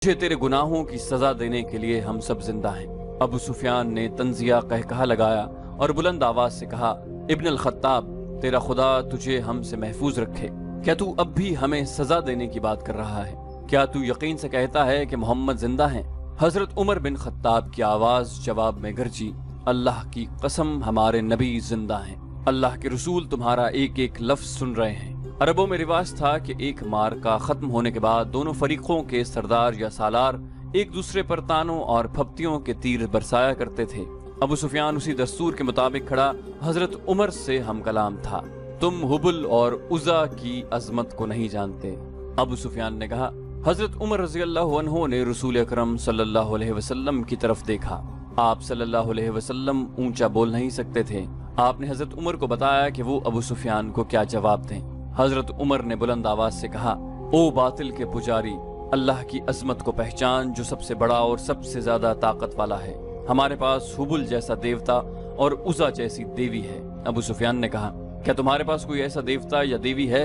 तुझे तेरे गुनाहों की सजा देने के लिए हम सब जिंदा हैं। अबू सुफियान ने तंजिया कहकहा लगाया और बुलंद आवाज से कहा, इब्न अल खत्ताब, तेरा खुदा तुझे हमसे महफूज रखे। क्या तू अब भी हमें सजा देने की बात कर रहा है? क्या तू यकीन से कहता है कि मोहम्मद जिंदा है? हजरत उमर बिन खत्ताब की आवाज जवाब में गरजी, अल्लाह की कसम, हमारे नबी जिंदा हैं। अल्लाह के रसूल तुम्हारा एक एक लफ्ज सुन रहे हैं। अरबों में रिवाज था कि एक मारका खत्म होने के बाद दोनों फरीकों के सरदार या सालार एक दूसरे पर तानों और फप्तियों के तीर बरसाया करते थे। अबू सुफियान उसी दस्तूर के मुताबिक खड़ा हजरत उमर से हम कलाम था। तुम हुबुल और उज़ा की अजमत को नहीं जानते। अबू सुफियान ने कहा, हजरत उमर रज़ी अल्लाहु अन्हु ने रसूल अकरम सल्लल्लाहु अलैहि वसल्लम की तरफ देखा। आप सल्लल्लाहु अलैहि वसल्लम ऊंचा बोल नहीं सकते थे। आपने हजरत उमर को बताया कि वो अबू सुफियान को क्या जवाब दें। हजरत उमर ने बुलंद आवाज से कहा, ओ बातिल के पुजारी, अल्लाह की अजमत को पहचान जो सबसे बड़ा और सबसे ज्यादा ताकत वाला है। हमारे पास हुबुल जैसा देवता और उज़ा जैसी देवी है। अबू सुफियान ने कहा, क्या तुम्हारे पास कोई ऐसा देवता या देवी है?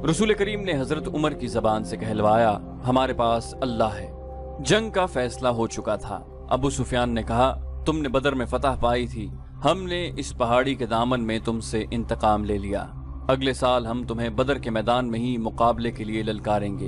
रसूल करीम ने हजरत उमर की जबान से कहलवाया, हमारे पास अल्लाह है। जंग का फैसला हो चुका था। अबू सुफियान ने कहा, तुमने बदर में फतह पाई थी, हमने इस पहाड़ी के दामन में तुमसे इंतकाम ले लिया। अगले साल हम तुम्हें बदर के मैदान में ही मुकाबले के लिए ललकारेंगे।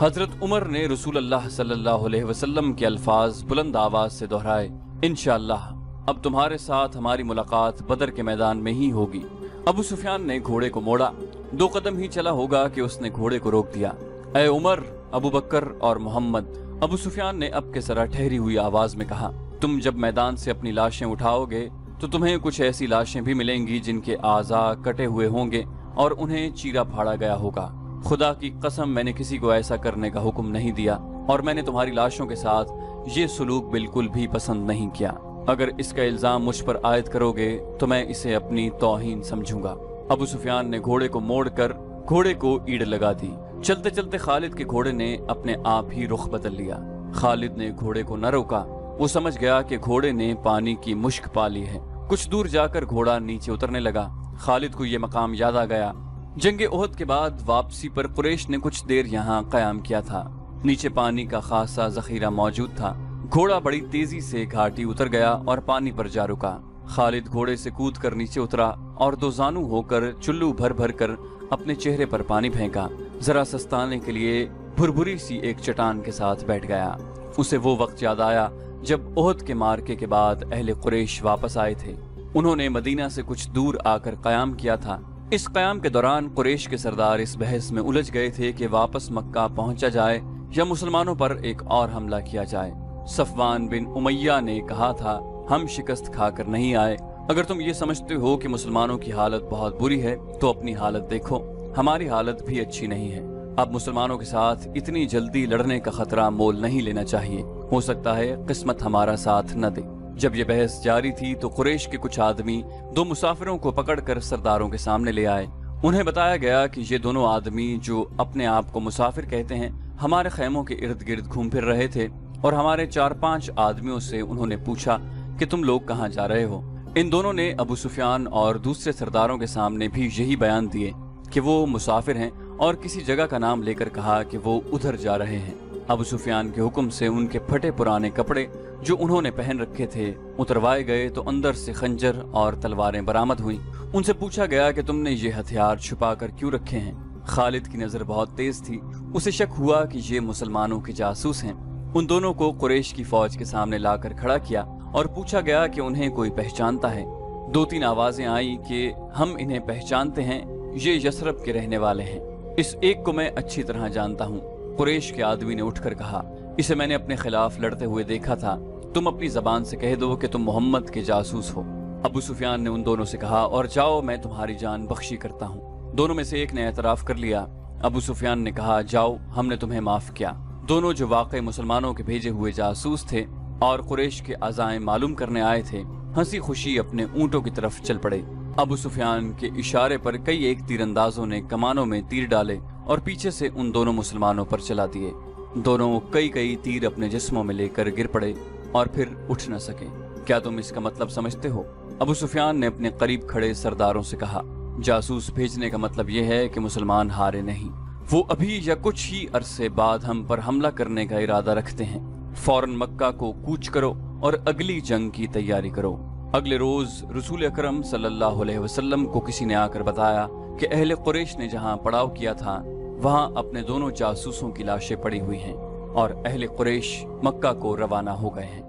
हजरत उमर ने रसूल अल्लाह सल्लल्लाहु अलैहि वसल्लम के अल्फाज बुलंद आवाज से दोहराए, इंशाअल्लाह अब तुम्हारे साथ हमारी मुलाकात बदर के मैदान में ही होगी। अबू सुफियान ने घोड़े को मोड़ा। 2 कदम ही चला होगा कि उसने घोड़े को रोक दिया। ऐ उमर, अबू बकर और मोहम्मद, अबू सुफियान ने अब के सरा ठहरी हुई आवाज में कहा, तुम जब मैदान से अपनी लाशें उठाओगे तो तुम्हें कुछ ऐसी लाशें भी मिलेंगी जिनके आज़ा कटे हुए होंगे और उन्हें चीरा फाड़ा गया होगा। खुदा की कसम, मैंने किसी को ऐसा करने का हुक्म नहीं दिया और मैंने तुम्हारी लाशों के साथ ये सलूक बिल्कुल भी पसंद नहीं किया। अगर इसका इल्जाम मुझ पर आयद करोगे तो मैं इसे अपनी तौहीन समझूंगा। अबू सुफियान ने घोड़े को मोड़कर घोड़े को ईड़ लगा दी। चलते चलते खालिद के घोड़े ने अपने आप ही रुख बदल लिया। खालिद ने घोड़े को न रोका। वो समझ गया कि घोड़े ने पानी की मुश्क पा ली है। कुछ दूर जाकर घोड़ा नीचे उतरने लगा। खालिद को यह मकाम याद आ गया। जंगे ओहद के बाद वापसी पर कुरैश ने कुछ देर यहाँ कयाम किया था। नीचे पानी का खासा जखीरा मौजूद था। घोड़ा बड़ी तेजी से घाटी उतर गया और पानी पर जा रुका। खालिद घोड़े से कूद कर नीचे उतरा और 2 जानू होकर चुल्लू भर भर कर अपने चेहरे पर पानी फेंका। जरा सस्ताने के लिए भुरभुरी सी एक चट्टान के साथ बैठ गया। उसे वो वक्त याद आया जब ओहद के मार्के के बाद अहले कुरैश वापस आए थे। उन्होंने मदीना से कुछ दूर आकर कयाम किया था। इस कयाम के दौरान कुरैश के सरदार इस बहस में उलझ गए थे कि वापस मक्का पहुंचा जाए या मुसलमानों पर एक और हमला किया जाए। सफवान बिन उमैया ने कहा था, हम शिकस्त खाकर नहीं आए। अगर तुम ये समझते हो कि मुसलमानों की हालत बहुत बुरी है तो अपनी हालत देखो, हमारी हालत भी अच्छी नहीं है। अब मुसलमानों के साथ इतनी जल्दी लड़ने का खतरा मोल नहीं लेना चाहिए। हो सकता है किस्मत हमारा साथ न दे। जब ये बहस जारी थी तो कुरैश के कुछ आदमी 2 मुसाफिरों को पकड़कर सरदारों के सामने ले आए। उन्हें बताया गया कि ये दोनों आदमी जो अपने आप को मुसाफिर कहते हैं, हमारे खैमों के इर्द गिर्द घूम फिर रहे थे और हमारे 4-5 आदमियों से उन्होंने पूछा कि तुम लोग कहाँ जा रहे हो। इन दोनों ने अबू सुफियान और दूसरे सरदारों के सामने भी यही बयान दिए कि वो मुसाफिर हैं और किसी जगह का नाम लेकर कहा कि वो उधर जा रहे हैं। अबू सुफियान के हुक्म से उनके फटे पुराने कपड़े जो उन्होंने पहन रखे थे उतरवाए गए तो अंदर से खंजर और तलवारें बरामद हुई। उनसे पूछा गया कि तुमने ये हथियार छुपा कर क्यों रखे हैं। खालिद की नजर बहुत तेज थी। उसे शक हुआ कि ये मुसलमानों के जासूस हैं। उन दोनों को कुरैश की फौज के सामने लाकर खड़ा किया और पूछा गया कि उन्हें कोई पहचानता है। 2-3 आवाजें आई कि हम इन्हें पहचानते हैं, ये यसरब के रहने वाले हैं। इस एक को मैं अच्छी तरह जानता हूँ। कुरैश के आदमी ने उठकर कहा, इसे मैंने अपने खिलाफ लड़ते हुए देखा था। तुम अपनी जबान से कह दो कि तुम मोहम्मद के जासूस हो। अबू सुफियान ने उन दोनों से कहा, और जाओ, मैं तुम्हारी जान बख्शी करता हूँ। दोनों में से एक ने एतराफ कर लिया। अबू सुफियान ने कहा, जाओ, हमने तुम्हें माफ किया। दोनों जो वाकई मुसलमानों के भेजे हुए जासूस थे और कुरैश के अज़ाएं मालूम करने आए थे, हंसी खुशी अपने ऊंटों की तरफ चल पड़े। अबू सुफियान के इशारे पर कई एक तीरंदाजों ने कमानों में तीर डाले और पीछे से उन दोनों मुसलमानों पर चला दिए। दोनों कई तीर अपने जिस्मों में लेकर गिर पड़े और फिर उठ न सके। क्या तुम इसका मतलब समझते हो? अबू सुफियान ने अपने करीब खड़े सरदारों से कहा, जासूस भेजने का मतलब यह है कि मुसलमान हारे नहीं। وہ ابھی یا کچھ ہی عرصے بعد ہم پر حملہ کرنے کا ارادہ رکھتے ہیں، فوراً مکہ کو کوچ کرو اور اگلی جنگ کی تیاری کرو۔ اگلے روز رسول اکرم صلی اللہ علیہ وسلم کو کسی نے آ کر بتایا کہ اہل قریش نے جہاں پڑاؤ کیا تھا وہاں اپنے دونوں جاسوسوں کی لاشیں پڑی ہوئی ہیں اور اہل قریش مکہ کو روانہ ہو گئے ہیں۔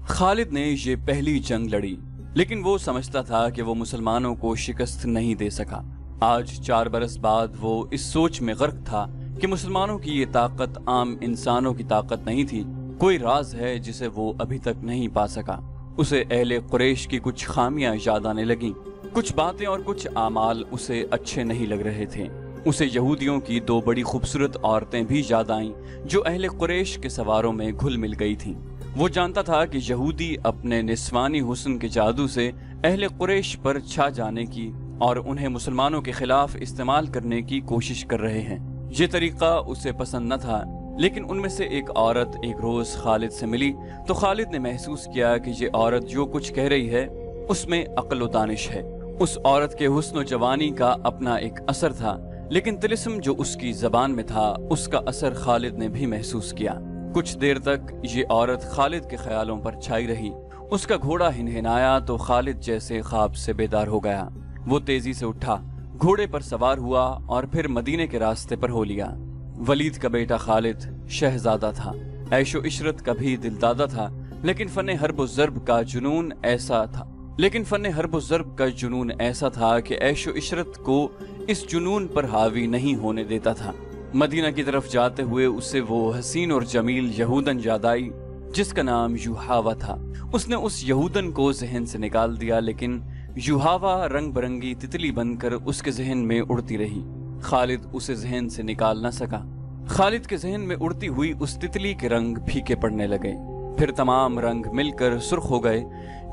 خالد نے یہ پہلی جنگ لڑی، لیکن وہ سمجھتا تھا کہ وہ مسلمانوں کو شکست نہیں دے سکا۔ آج 4 برس بعد وہ اس سوچ میں غرق تھا کہ مسلمانوں کی یہ طاقت عام انسانوں کی طاقت نہیں تھی، کوئی راز ہے جسے وہ ابھی تک نہیں پا سکا۔ اسے اہل قریش کی کچھ خامیاں یاد آنے لگیں، کچھ باتیں اور کچھ اعمال اسے اچھے نہیں لگ رہے تھے۔ اسے یہودیوں کی 2 بڑی خوبصورت عورتیں بھی یاد آئیں جو اہل قریش کے سواروں میں گھل مل گئی تھیں۔ وہ جانتا تھا کہ یہودی اپنے نسوانی حسن کے جادو سے اہل قریش پر چھا جانے کی اور انہیں مسلمانوں کے خلاف استعمال کرنے کی کوشش کر رہے ہیں۔ یہ طریقہ اسے پسند نہ تھا، لیکن ان میں سے ایک عورت ایک روز خالد سے ملی تو خالد نے محسوس کیا کہ یہ عورت جو کچھ کہہ رہی ہے اس میں عقل و دانش ہے۔ اس عورت کے حسن و جوانی کا اپنا ایک اثر تھا، لیکن طلسم جو اس کی زبان میں تھا اس کا اثر خالد نے بھی محسوس کیا۔ کچھ دیر تک یہ عورت خالد کے خیالوں پر چھائی رہی۔ اس کا گھوڑا ہنہنایا تو خالد جیسے خواب سے بیدار ہو گیا۔ وہ تیزی سے اٹھا، گھوڑے پر سوار ہوا اور پھر مدینے کے راستے پر ہو لیا۔ ولید کا بیٹا خالد شہزادہ تھا، عیش و عشرت کا بھی دلدادہ تھا، لیکن فن حرب و ضرب کا جنون ایسا تھا کہ عیش و عشرت کو اس جنون پر حاوی نہیں ہونے دیتا تھا۔ مدینہ کی طرف جاتے ہوئے اسے وہ حسین اور جمیل یہودن یاد آئی جس کا نام یوحاوا تھا۔ اس نے اس یہودن کو ذہن سے نکال دیا، لیکن یوحاوا رنگ برنگی تتلی بن کر اس کے ذہن میں اڑتی رہی۔ خالد اسے ذہن سے نکال نہ سکا۔ خالد کے ذہن میں اڑتی ہوئی اس تتلی کے رنگ پھیکے پڑنے لگے، پھر تمام رنگ مل کر سرخ ہو گئے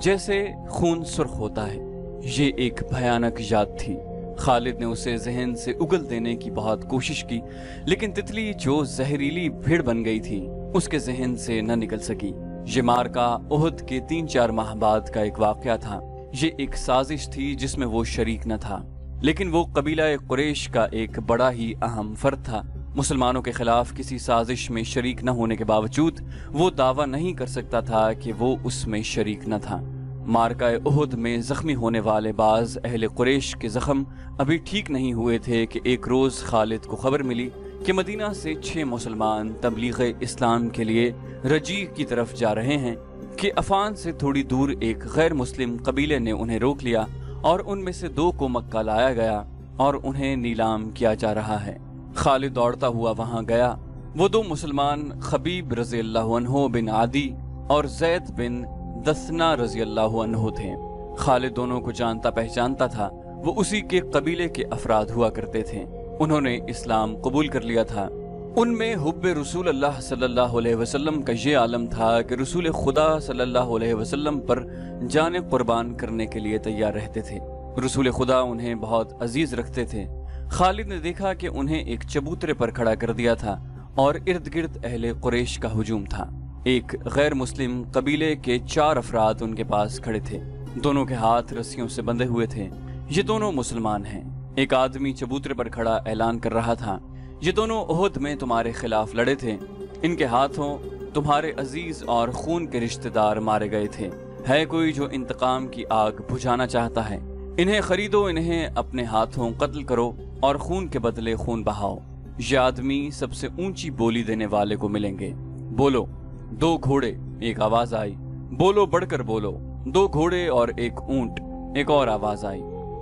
جیسے خون سرخ ہوتا ہے۔ یہ ایک بھیانک یاد تھی۔ خالد نے اسے ذہن سے اگل دینے کی بہت کوشش کی، لیکن تتلی جو زہریلی بھیڑ بن گئی تھی اس کے ذہن سے نہ نکل سکی۔ یہ مارکا احد کے 3-4 ماہ بعد کا ایک واقعہ تھا۔ یہ ایک سازش تھی جس میں وہ شریک نہ تھا، لیکن وہ قبیلہ قریش کا ایک بڑا ہی اہم فرد تھا۔ مسلمانوں کے خلاف کسی سازش میں شریک نہ ہونے کے باوجود وہ دعویٰ نہیں کر سکتا تھا کہ وہ اس میں شریک نہ تھا۔ مارکہ احد میں زخمی ہونے والے بعض اہل قریش کے زخم ابھی ٹھیک نہیں ہوئے تھے کہ ایک روز خالد کو خبر ملی کہ مدینہ سے 6 مسلمان تبلیغ اسلام کے لیے رجیع کی طرف جا رہے ہیں کہ عفان سے تھوڑی دور ایک غیر مسلم قبیلے نے انہیں روک لیا اور ان میں سے 2 کو مکہ لایا گیا اور انہیں نیلام کیا جا رہا ہے۔ خالد دوڑتا ہوا وہاں گیا۔ وہ 2 مسلمان خبیب رضی اللہ عنہ بن عدی اور زید بن دثنا رضی اللہ عنہ تھے۔ خالد دونوں کو جانتا پہچانتا تھا، وہ اسی کے قبیلے کے افراد ہوا کرتے تھے۔ انہوں نے اسلام قبول کر لیا تھا۔ ان میں حب رسول اللہ صلی اللہ علیہ وسلم کا یہ عالم تھا کہ رسول خدا صلی اللہ علیہ وسلم پر جان قربان کرنے کے لیے تیار رہتے تھے۔ رسول خدا انہیں بہت عزیز رکھتے تھے۔ خالد نے دیکھا کہ انہیں ایک چبوترے پر کھڑا کر دیا تھا اور ارد گرد اہل قریش کا ہجوم تھا۔ ایک غیر مسلم قبیلے کے 4 افراد ان کے پاس کھڑے تھے، دونوں کے ہاتھ رسیوں سے بندھے ہوئے تھے۔ یہ دونوں مسلمان ہیں۔ ایک آدمی چبوترے پر کھڑا اعلان کر رہا تھا، یہ دونوں احد میں تمہارے خلاف لڑے تھے، ان کے ہاتھوں تمہارے عزیز اور خون کے رشتہ دار مارے گئے تھے۔ ہے کوئی جو انتقام کی آگ بجھانا چاہتا ہے؟ انہیں خریدو، انہیں اپنے ہاتھوں قتل کرو اور خون کے بدلے خون بہاؤ۔ یہ آدمی سب سے اونچی بولی دینے والے کو ملیں گے۔ بولو 2 گھوڑے، ایک آواز آئی۔ بولو بڑھ کر بولو 2 گھوڑے اور 1 اونٹ، ایک اور آواز آئی۔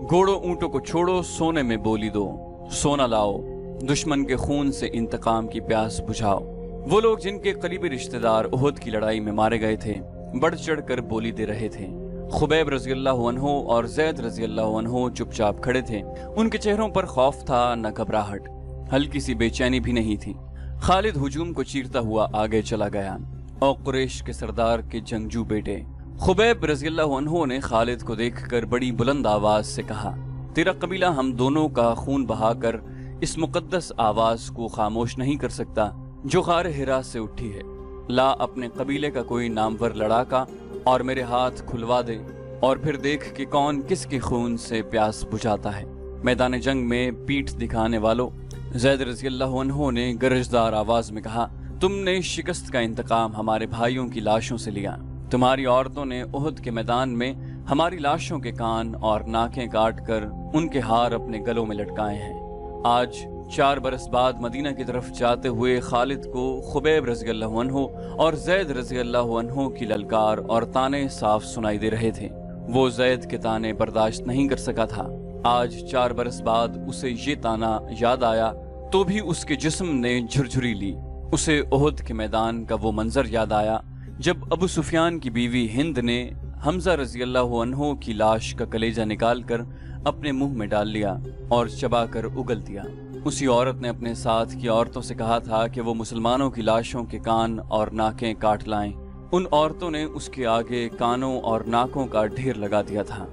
گھوڑوں اونٹوں کو چھوڑو، سونے میں بولی دو، سونا لاؤ، دشمن کے خون سے انتقام کی پیاس بجھاؤ۔ وہ لوگ جن کے قریبی رشتہ دار احد کی لڑائی میں مارے گئے تھے بڑھ چڑھ کر بولی دے رہے تھے۔ خبیب رضی اللہ عنہ اور زید رضی اللہ عنہ چپ چاپ کھڑے تھے۔ ان کے چہروں پر خوف تھا، نہ گھبراہٹ، ہلکی سی بے چینی بھی نہیں تھی۔ خالد ہجوم کو چیرتا ہوا آگے چلا گیا اور قریش کے سردار کے جنگجو بیٹے خبیب رضی اللہ عنہ نے خالد کو دیکھ کر بڑی بلند آواز سے کہا، تیرا قبیلہ ہم دونوں کا خون بہا کر اس مقدس آواز کو خاموش نہیں کر سکتا جو غار حرا سے اٹھی ہے۔ لا اپنے قبیلے کا کوئی نامور لڑاکا اور میرے ہاتھ کھلوا دے، اور پھر دیکھ کہ کون کس کے خون سے پیاس بجھاتا ہے۔ मैदान जंग में पीठ दिखाने वालों, ज़ैद रज़ी अल्लाह अन्हु ने गरजदार आवाज में कहा, तुमने शिकस्त का इंतकाम हमारे भाइयों की लाशों से लिया। तुम्हारी औरतों ने उहद के मैदान में हमारी लाशों के कान और नाकें काट कर उनके हार अपने गलों में लटकाए हैं। आज 4 बरस बाद मदीना की तरफ जाते हुए खालिद को खुबैब रज़ी अल्लाह अन्हु और ज़ैद रज़ी अल्लाह अन्हु की ललकार और ताने साफ सुनाई दे रहे थे। वो ज़ैद के ताने बर्दाश्त नहीं कर सका था। आज 4 बरस बाद उसे ये ताना याद आया तो भी उसके जिस्म ने झुरझुरी ली। उसे उहद के मैदान का वो मंजर याद आया जब अबू सुफियान की बीवी हिंद ने हमजा रज़ी अल्लाह अन्हु की लाश का कलेजा निकालकर अपने मुंह में डाल लिया और चबाकर उगल दिया। उसी औरत ने अपने साथ की औरतों से कहा था कि वो मुसलमानों की लाशों के कान और नाकें काट लाएं। उन औरतों ने उसके आगे कानों और नाकों का ढेर लगा दिया था।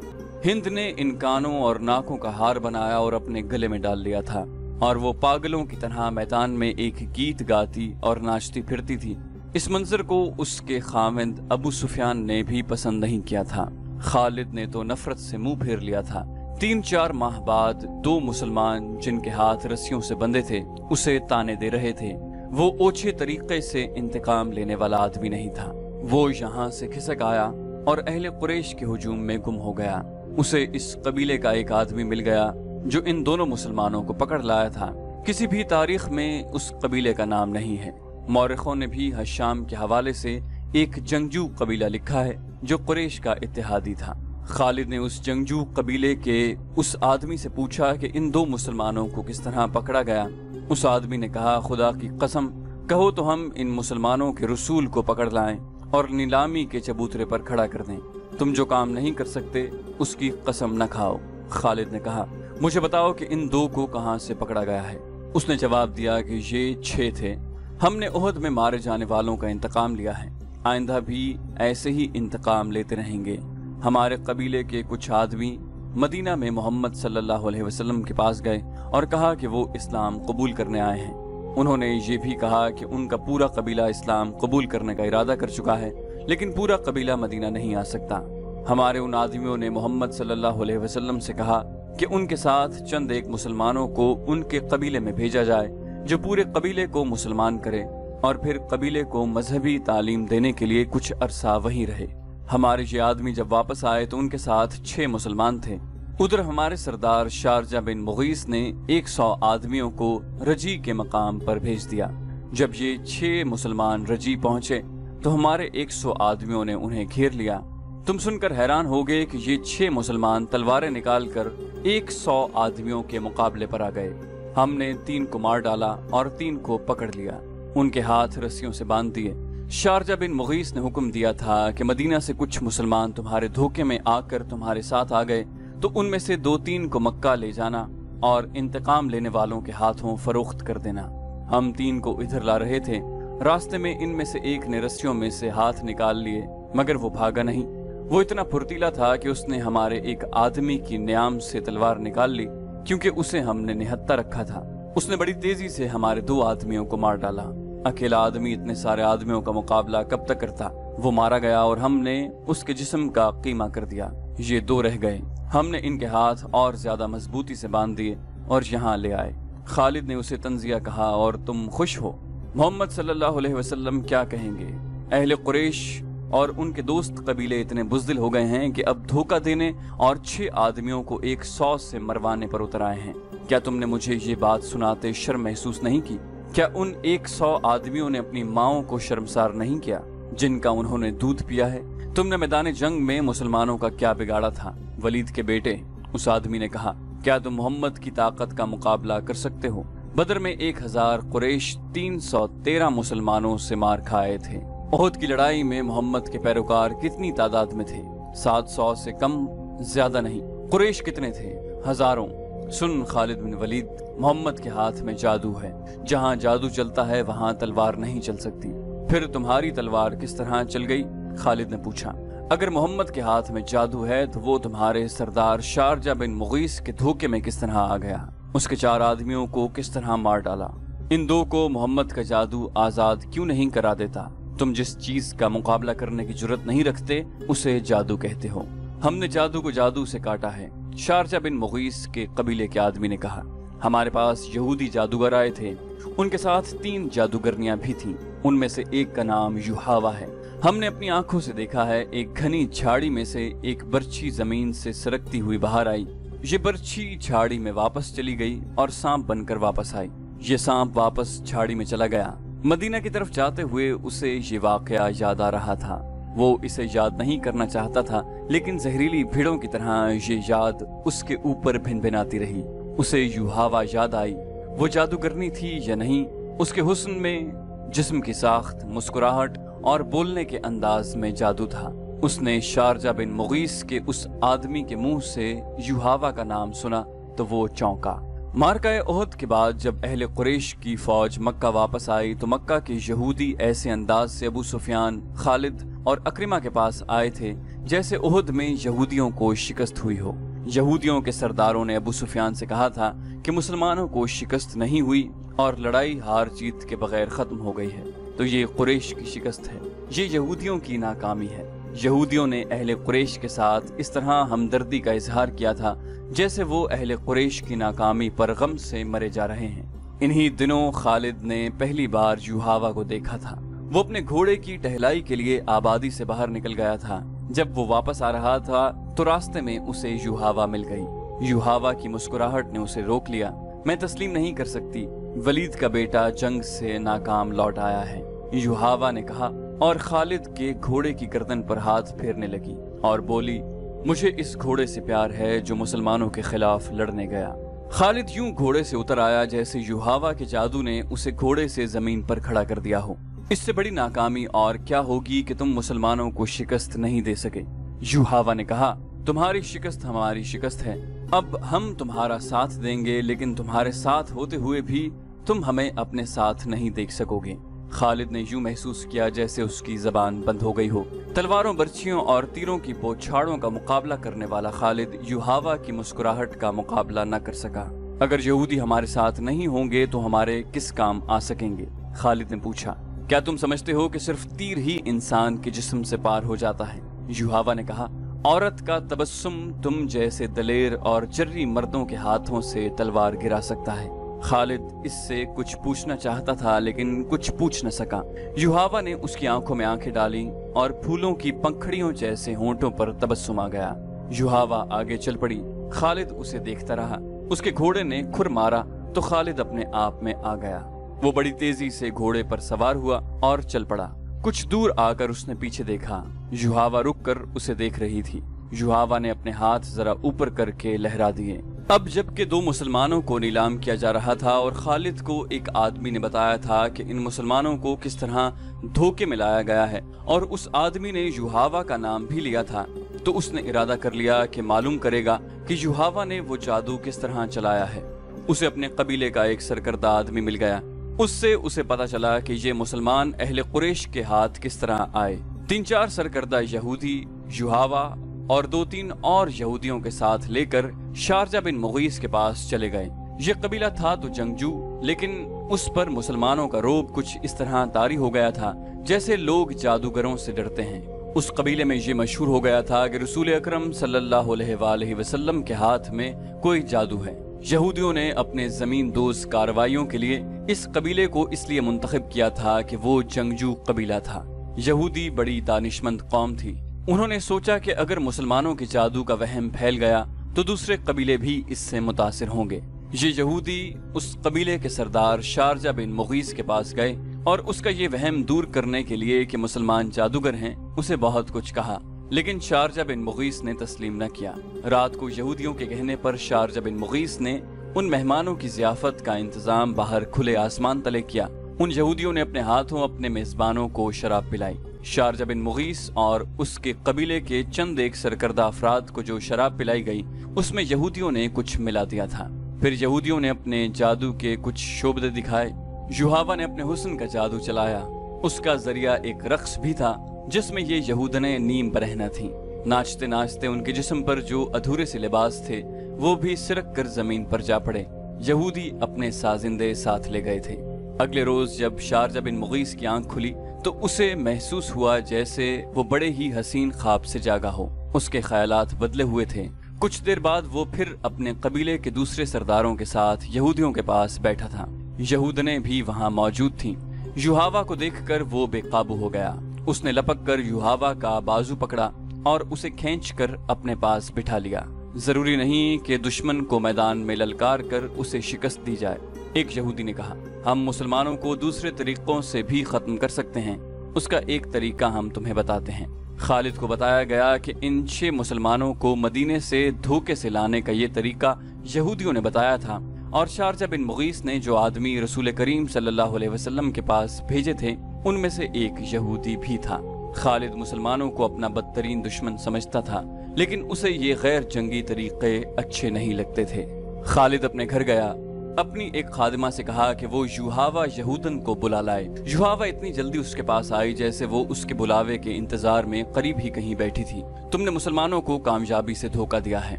हिंद ने इन कानों और नाकों का हार बनाया और अपने गले में डाल लिया था, और वो पागलों की तरह मैदान में एक गीत गाती और नाचती फिरती थी। इस मंजर को उसके खाविंद अबू सुफियान ने भी पसंद नहीं किया था। खालिद ने तो नफरत से मुंह फेर लिया था। 3-4 माह बाद 2 मुसलमान जिनके हाथ रस्सियों से बंधे थे उसे ताने दे रहे थे। वो ओछे तरीके से इंतकाम लेने वाला आदमी नहीं था। वो यहाँ से खिसक आया और अहले कुरैश के हुजूम में गुम हो गया। उसे इस कबीले का एक आदमी मिल गया जो इन दोनों मुसलमानों को पकड़ लाया था। किसी भी तारीख में उस कबीले का नाम नहीं है। मौरखों ने भी हशाम के हवाले से एक जंगजू कबीला लिखा है जो कुरैश का इत्तेहादी था। खालिद ने उस जंगजू कबीले के उस आदमी से पूछा कि इन 2 मुसलमानों को किस तरह पकड़ा गया। उस आदमी ने कहा, खुदा की कसम, कहो तो हम इन मुसलमानों के रसूल को पकड़ लाएं और नीलामी के चबूतरे पर खड़ा कर दें। तुम जो काम नहीं कर सकते उसकी कसम न खाओ। खालिद ने कहा, मुझे बताओ कि इन 2 को कहां से पकड़ा गया है। उसने जवाब दिया कि ये 6 थे। हमने उहद में मारे जाने वालों का इंतकाम लिया है, आइंदा भी ऐसे ही इंतकाम लेते रहेंगे। हमारे कबीले के कुछ आदमी मदीना में मोहम्मद सल्लल्लाहु अलैहि वसल्लम के पास गए और कहा कि वो इस्लाम कबूल करने आए हैं। उन्होंने ये भी कहा कि उनका पूरा कबीला इस्लाम कबूल करने का इरादा कर चुका है, लेकिन पूरा कबीला मदीना नहीं आ सकता। हमारे उन आदमियों ने मोहम्मद सल्लल्लाहु अलैहि वसल्लम से कहा कि उनके साथ चंद एक मुसलमानों को उनके कबीले में भेजा जाए जो पूरे कबीले को मुसलमान करे और फिर कबीले को मजहबी तालीम देने के लिए कुछ अरसा वहीं रहे। हमारे ये आदमी जब वापस आए तो उनके साथ 6 मुसलमान थे। उधर हमारे सरदार शारजा बिन मुगीस ने 100 आदमियों को रजी के मकाम पर भेज दिया। जब ये 6 मुसलमान रजी पहुंचे तो हमारे 100 आदमियों ने उन्हें घेर लिया। तुम सुनकर हैरान होगे कि ये 6 मुसलमान तलवारें निकालकर 100 आदमियों के मुकाबले पर आ गए। हमने 3 को मार डाला और 3 को पकड़ लिया, उनके हाथ रस्सियों से बांध दिए। शारजा बिन मुगीस ने हुक्म दिया था कि मदीना से कुछ मुसलमान तुम्हारे धोखे में आकर तुम्हारे साथ आ गए तो उनमें से 2-3 को मक्का ले जाना और इंतकाम लेने वालों के हाथों फरोख्त कर देना। हम 3 को इधर ला रहे थे। रास्ते में इनमें से एक ने रस्सियों में से हाथ निकाल लिए, मगर वो भागा नहीं। वो इतना फुर्तीला था कि उसने हमारे एक आदमी की न्याम से तलवार निकाल ली, क्योंकि उसे हमने निहत्ता रखा था। उसने बड़ी तेजी से हमारे 2 आदमियों को मार डाला। अकेला आदमी इतने सारे आदमियों का मुकाबला कब तक करता। वो मारा गया और हमने उसके जिस्म का कीमा कर दिया। ये 2 रह गए। हमने इनके हाथ और ज्यादा मजबूती से बांध दिए और यहाँ ले आए। खालिद ने उसे तंजिया कहा, और तुम खुश हो? मोहम्मद सल्लल्लाहु अलैहि वसल्लम क्या कहेंगे? अहले कुरैश और उनके दोस्त कबीले इतने बुज़दिल हो गए हैं कि अब धोखा देने और 6 आदमियों को 100 से मरवाने पर उतर आए हैं। क्या तुमने मुझे ये बात सुनाते शर्म महसूस नहीं की? क्या उन 100 आदमियों ने अपनी माओं को शर्मसार नहीं किया जिनका उन्होंने दूध पिया है? तुमने मैदान जंग में मुसलमानों का क्या बिगाड़ा था? वलीद के बेटे, उस आदमी ने कहा, क्या तुम मोहम्मद की ताकत का मुकाबला कर सकते हो? बदर में 1000 कुरैश 313 मुसलमानों से मार खाए थे। उहद की लड़ाई में मोहम्मद के पैरोकार कितनी तादाद में थे? 700 से कम, ज्यादा नहीं। कुरैश कितने थे? हजारों। सुन खालिद बिन वलीद, मोहम्मद के हाथ में जादू है। जहाँ जादू चलता है वहाँ तलवार नहीं चल सकती। फिर तुम्हारी तलवार किस तरह चल गई? खालिद ने पूछा। अगर मोहम्मद के हाथ में जादू है तो वो तुम्हारे सरदार शारजा बिन मुगीस के धोखे में किस तरह आ गया? उसके 4 आदमियों को किस तरह मार डाला? इन 2 को मोहम्मद का जादू आजाद क्यों नहीं करा देता? तुम जिस चीज का मुकाबला करने की जुर्रत नहीं रखते उसे जादू कहते हो। हमने जादू को जादू से काटा है, शारजा बिन मुगीस के कबीले के आदमी ने कहा, हमारे पास यहूदी जादूगर आए थे। उनके साथ 3 जादूगरनियां भी थीं। उनमें से एक का नाम युहावा है। हमने अपनी आंखों से देखा है, एक घनी झाड़ी में से एक बर्छी जमीन से सरकती हुई बाहर आई। ये बर्छी झाड़ी में वापस चली गई और सांप बनकर वापस आई। ये सांप वापस झाड़ी में चला गया। मदीना की तरफ जाते हुए उसे ये वाकया याद आ रहा था। वो इसे याद नहीं करना चाहता था, लेकिन जहरीली भीड़ों की तरह ये याद उसके ऊपर भिनभिनाती रही। उसे युहावा याद आई। वो जादूगरनी थी या नहीं, उसके हुस्न में, जिस्म की साख्त, मुस्कुराहट और बोलने के अंदाज में जादू था। उसने शारजा बिन मुगीस के उस आदमी के मुंह से युहावा का नाम सुना तो वो चौंका। मारकाए ओहद के बाद जब अहले कुरैश की फौज मक्का वापस आई तो मक्का के यहूदी ऐसे अंदाज से अबू सुफियान, खालिद और अक्रिमा के पास आए थे जैसे ओहद में यहूदियों को शिकस्त हुई हो। यहूदियों के सरदारों ने अबू सुफियान से कहा था कि मुसलमानों को शिकस्त नहीं हुई और लड़ाई हार जीत के बगैर खत्म हो गई है, तो ये कुरैश की शिकस्त है, ये यहूदियों की नाकामी है। यहूदियों ने अहले कुरैश के साथ इस तरह हमदर्दी का इजहार किया था जैसे वो अहले कुरैश की नाकामी पर गम से मरे जा रहे हैं। इन्हीं दिनों खालिद ने पहली बार युहावा को देखा था। वो अपने घोड़े की टहलाई के लिए आबादी से बाहर निकल गया था। जब वो वापस आ रहा था तो रास्ते में उसे युहावा मिल गई। युहावा की मुस्कुराहट ने उसे रोक लिया। मैं तस्लीम नहीं कर सकती, वलीद का बेटा जंग से नाकाम लौट आया है, युहावा ने कहा और खालिद के घोड़े की गर्दन पर हाथ फेरने लगी और बोली, मुझे इस घोड़े से प्यार है जो मुसलमानों के खिलाफ लड़ने गया। खालिद यूं घोड़े से उतर आया जैसे युहावा के जादू ने उसे घोड़े से जमीन पर खड़ा कर दिया हो। इससे बड़ी नाकामी और क्या होगी कि तुम मुसलमानों को शिकस्त नहीं दे सके। युहावा ने कहा, तुम्हारी शिकस्त हमारी शिकस्त है। अब हम तुम्हारा साथ देंगे, लेकिन तुम्हारे साथ होते हुए भी तुम हमें अपने साथ नहीं देख सकोगे। खालिद ने यूं महसूस किया जैसे उसकी जबान बंद हो गई हो। तलवारों, बर्छियों और तीरों की बौछारों का मुकाबला करने वाला खालिद युहावा की मुस्कुराहट का मुकाबला न कर सका। अगर यहूदी हमारे साथ नहीं होंगे तो हमारे किस काम आ सकेंगे? खालिद ने पूछा। क्या तुम समझते हो कि सिर्फ तीर ही इंसान के जिस्म से पार हो जाता है? युहावा ने कहा, औरत का तबस्सुम तुम जैसे दलेर और जर्री मर्दों के हाथों से तलवार गिरा सकता है। खालिद इससे कुछ पूछना चाहता था लेकिन कुछ पूछ न सका। युहावा ने उसकी आंखों में आंखें डाली और फूलों की पंखड़ियों जैसे होंठों पर तबस्सुम आ गया। युहावा आगे चल पड़ी। खालिद उसे देखता रहा। उसके घोड़े ने खुर मारा तो खालिद अपने आप में आ गया। वो बड़ी तेजी से घोड़े पर सवार हुआ और चल पड़ा। कुछ दूर आकर उसने पीछे देखा। युहावा रुककर उसे देख रही थी। युहावा ने अपने हाथ जरा ऊपर करके लहरा दिए। अब जबकि 2 मुसलमानों को नीलाम किया जा रहा था और खालिद को एक आदमी ने बताया था कि इन मुसलमानों को किस तरह धोखे में लाया गया है और उस आदमी ने युहावा का नाम भी लिया था, तो उसने इरादा कर लिया कि मालूम करेगा कि युहावा ने वो जादू किस तरह चलाया है। उसे अपने कबीले का एक सरकर्दा आदमी मिल गया। उससे उसे पता चला कि ये मुसलमान अहले कुरैश के हाथ किस तरह आए। 3-4 सरकर्दा यहूदी युहावा और 2-3 और यहूदियों के साथ लेकर शारजा बिन मुगीस के पास चले गए। ये कबीला था तो जंगजू, लेकिन उस पर मुसलमानों का रोब कुछ इस तरह तारी हो गया था जैसे लोग जादूगरों से डरते हैं। उस कबीले में ये मशहूर हो गया था कि रसूल अकरम सल्लल्लाहु अलैहि वसल्लम के हाथ में कोई जादू है। यहूदियों ने अपने जमीन दोज कार्रवाइयों के लिए इस कबीले को इसलिए मुंतखब किया था कि वो जंगजू कबीला था। यहूदी बड़ी दानिशमंद कौम थी। उन्होंने सोचा कि अगर मुसलमानों के जादू का वहम फैल गया तो दूसरे कबीले भी इससे मुतासिर होंगे। ये यहूदी उस कबीले के सरदार शारजा बिन मुगीस के पास गए और उसका ये वहम दूर करने के लिए कि मुसलमान जादूगर हैं उसे बहुत कुछ कहा, लेकिन शारजा बिन मुगीस ने तस्लीम न किया। रात को यहूदियों के कहने पर शारजा बिन मुगीस ने उन मेहमानों की जियाफत का इंतजाम बाहर खुले आसमान तले किया। उन यहूदियों ने अपने हाथों अपने मेजबानों को शराब पिलाई। शारजा बिन मुगीस और उसके कबीले के चंद एक सरकर्दा अफराद को जो शराब पिलाई गई उसमें यहूदियों ने कुछ मिला दिया था। फिर यहूदियों ने अपने जादू के कुछ शोबदे दिखाए। युहावा ने अपने हुस्न का जादू चलाया। उसका जरिया एक रक्स भी था जिसमें ये यहूदने नीम बरहना थी। नाचते नाचते उनके जिस्म पर जो अधूरे से लिबास थे वो भी सिरक कर जमीन पर जा पड़े। यहूदी अपने साजिंदे साथ ले गए थे। अगले रोज जब शारजा बिन मुगीस की आंख खुली तो उसे महसूस हुआ जैसे वो बड़े ही हसीन ख्वाब से जागा हो। उसके ख्यालात बदले हुए थे। कुछ देर बाद वो फिर अपने कबीले के दूसरे सरदारों के साथ यहूदियों के पास बैठा था। यहूदनें भी वहां मौजूद थीं। युहावा को देखकर वो बेकाबू हो गया। उसने लपक कर युहावा का बाजू पकड़ा और उसे खींचकर अपने पास बिठा लिया। जरूरी नहीं कि दुश्मन को मैदान में ललकार कर उसे शिकस्त दी जाए। एक यहूदी ने कहा, हम मुसलमानों को दूसरे तरीकों से भी खत्म कर सकते हैं। उसका एक तरीका हम तुम्हें बताते हैं। खालिद को बताया गया कि इन 6 मुसलमानों को मदीने से धोखे से लाने का ये तरीका यहूदियों ने बताया था, और शारजा बिन मुगीस ने जो आदमी रसूल करीम सल्लल्लाहु अलैहि वसल्लम के पास भेजे थे उनमें से एक यहूदी भी था। खालिद मुसलमानों को अपना बदतरीन दुश्मन समझता था, लेकिन उसे ये गैर जंगी तरीके अच्छे नहीं लगते थे। खालिद अपने घर गया, अपनी एक खादिमा से कहा कि वो युहावा यहूदन को बुला लाए। युहावा इतनी जल्दी उसके पास आई जैसे वो उसके बुलावे के इंतजार में करीब ही कहीं बैठी थी। तुमने मुसलमानों को कामयाबी से धोखा दिया है,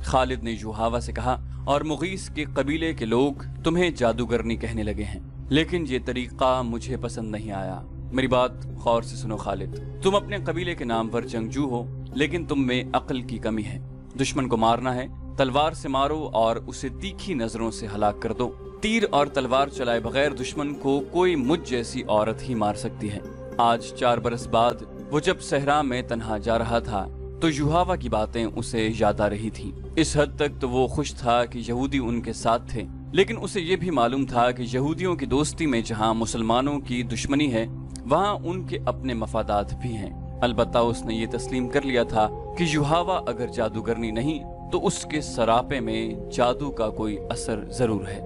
खालिद ने युहावा से कहा, और मुगीस के कबीले के लोग तुम्हें जादूगरनी कहने लगे हैं, लेकिन ये तरीका मुझे पसंद नहीं आया। मेरी बात गौर से सुनो खालिद, तुम अपने कबीले के नाम पर जंगजू हो, लेकिन तुम में अक्ल की कमी है। दुश्मन को मारना है, तलवार से मारो और उसे तीखी नजरों से हलाक कर दो। तीर और तलवार चलाए बगैर दुश्मन को कोई मुझ जैसी औरत ही मार सकती है। आज 4 बरस बाद वो जब सहरा में तन्हा जा रहा था तो युहावा की बातें उसे याद आ रही थी। इस हद तक तो वो खुश था कि यहूदी उनके साथ थे, लेकिन उसे ये भी मालूम था कि यहूदियों की दोस्ती में जहाँ मुसलमानों की दुश्मनी है वहाँ उनके अपने मफादात भी हैं। अलबत्ता उसने ये तस्लीम कर लिया था कि युहावा अगर जादूगरनी नहीं तो उसके सरापे में जादू का कोई असर जरूर है।